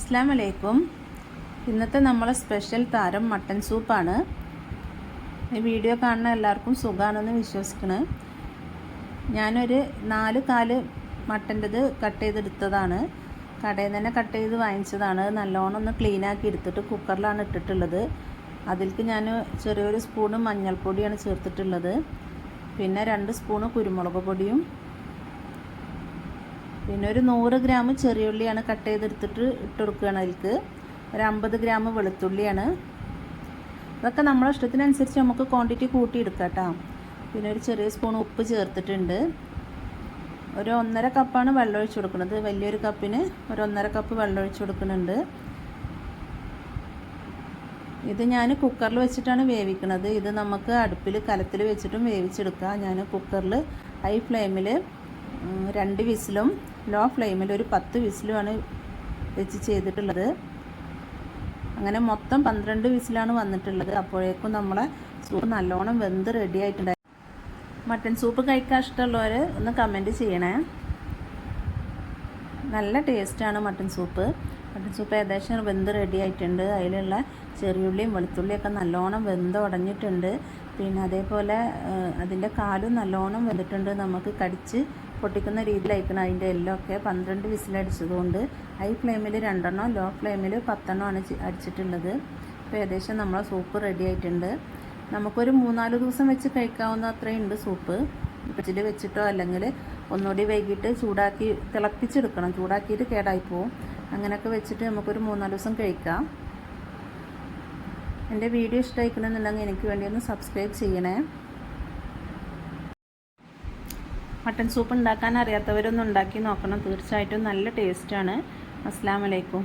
അസ്സലാമു അലൈക്കും. ഇന്നത്തെ നമ്മളെ സ്പെഷ്യൽ താരം മട്ടൻ സൂപ്പാണ്. ഈ വീഡിയോ കാണുന്ന എല്ലാവർക്കും സുഖമാണെന്ന് വിശ്വസിക്കണ്. ഞാനൊരു 4 കാല് മട്ടൻ്റെത് കട്ട് ചെയ്തെടുത്തതാണ്. കടയിൽ നിന്ന് തന്നെ കട്ട് ചെയ്ത് വാങ്ങിച്ചതാണ്. നല്ലോണം ഒന്ന് ക്ലീനാക്കി എടുത്തിട്ട് കുക്കറിലാണ് ഇട്ടിട്ടുള്ളത്. അതിലേക്ക് ഞാൻ ചെറിയൊരു സ്പൂണ് മഞ്ഞൾപ്പൊടിയാണ് ചേർത്തിട്ടുള്ളത്. പിന്നെ 2 സ്പൂണ് കുരുമുളക് പൊടിയും, പിന്നെ ഒരു 100 ഗ്രാം ചെറിയ ഉള്ളിയാണ് കട്ട് ചെയ്തെടുത്തിട്ട് ഇട്ട് കൊടുക്കുകയാണ്. അതിലേക്ക് ഒരു 50 ഗ്രാം വെളുത്തുള്ളിയാണ്. അതൊക്കെ നമ്മളെ ഇഷ്ടത്തിനനുസരിച്ച് നമുക്ക് ക്വാണ്ടിറ്റി കൂട്ടിയെടുക്കാം കേട്ടോ. പിന്നെ ഒരു ചെറിയ സ്പൂൺ ഉപ്പ് ചേർത്തിട്ടുണ്ട്. ഒരു 1.5 കപ്പാണ് വെള്ളം ഒഴിച്ച് കൊടുക്കുന്നത്. വലിയൊരു കപ്പിന് ഒരു 1.5 കപ്പ് വെള്ളം ഒഴിച്ച് കൊടുക്കുന്നുണ്ട്. ഇത് ഞാൻ കുക്കറിൽ വെച്ചിട്ടാണ് വേവിക്കുന്നത്. ഇത് നമുക്ക് അടുപ്പിൽ കലത്തിൽ വെച്ചിട്ടും വേവിച്ചെടുക്കാം. ഞാൻ കുക്കറിൽ ഹൈ ഫ്ലെയിമിൽ 2 വിസിലും ലോ ഫ്ലെയിമിൽ ഒരു 10 വിസിലുമാണ് വെച്ച് ചെയ്തിട്ടുള്ളത്. അങ്ങനെ മൊത്തം 12 വിസിലാണ് വന്നിട്ടുള്ളത്. അപ്പോഴേക്കും നമ്മളെ സൂപ്പ് നല്ലോണം വെന്ത് റെഡി ആയിട്ടുണ്ടായി. മട്ടൻ സൂപ്പ് കഴിക്കാൻ ഇഷ്ടമുള്ളവർ ഒന്ന് കമൻറ്റ് ചെയ്യണേ. നല്ല ടേസ്റ്റാണ് മട്ടൻ സൂപ്പ്. മട്ടൻ സൂപ്പ് ഏകദേശം വെന്ത് റെഡി ആയിട്ടുണ്ട്. അതിലുള്ള ചെറിയുള്ളിയും വെളുത്തുള്ളിയൊക്കെ നല്ലോണം വെന്ത് ഉടഞ്ഞിട്ടുണ്ട്. പിന്നെ അതേപോലെ അതിൻ്റെ കാലും നല്ലോണം വെന്തിട്ടുണ്ട്. നമുക്ക് കടിച്ച് പൊട്ടിക്കുന്ന രീതിയിലായിരിക്കണം അതിൻ്റെ എല്ലൊക്കെ. 12 വിസിലടിച്ചതുകൊണ്ട് ഹൈ ഫ്ലെയിമിൽ 2 ലോ ഫ്ലെയിമിൽ 10 ആണ് അടിച്ചിട്ടുള്ളത്. അപ്പോൾ ഏകദേശം നമ്മളെ സൂപ്പ് റെഡി ആയിട്ടുണ്ട്. നമുക്കൊരു 3-4 ദിവസം വെച്ച് കഴിക്കാവുന്ന അത്രയുണ്ട് സൂപ്പ്. ഫ്രിഡ്ജിൽ വെച്ചിട്ടോ അല്ലെങ്കിൽ ഒന്നുകൂടി വൈകിട്ട് ചൂടാക്കി തിളപ്പിച്ചെടുക്കണം. ചൂടാക്കിയിട്ട് കേടായിപ്പോവും. അങ്ങനെയൊക്കെ വെച്ചിട്ട് നമുക്കൊരു 3-4 ദിവസം കഴിക്കാം. എൻ്റെ വീഡിയോ ഇഷ്ടമായിക്കണമെന്നുണ്ടെങ്കിൽ എനിക്ക് വേണ്ടി ഒന്ന് സബ്സ്ക്രൈബ് ചെയ്യണേ. മട്ടൻ സൂപ്പ് ഉണ്ടാക്കാൻ അറിയാത്തവരൊന്നും ഉണ്ടാക്കി നോക്കണം. തീർച്ചയായിട്ടും നല്ല ടേസ്റ്റാണ്. അസ്സലാമു അലൈക്കും.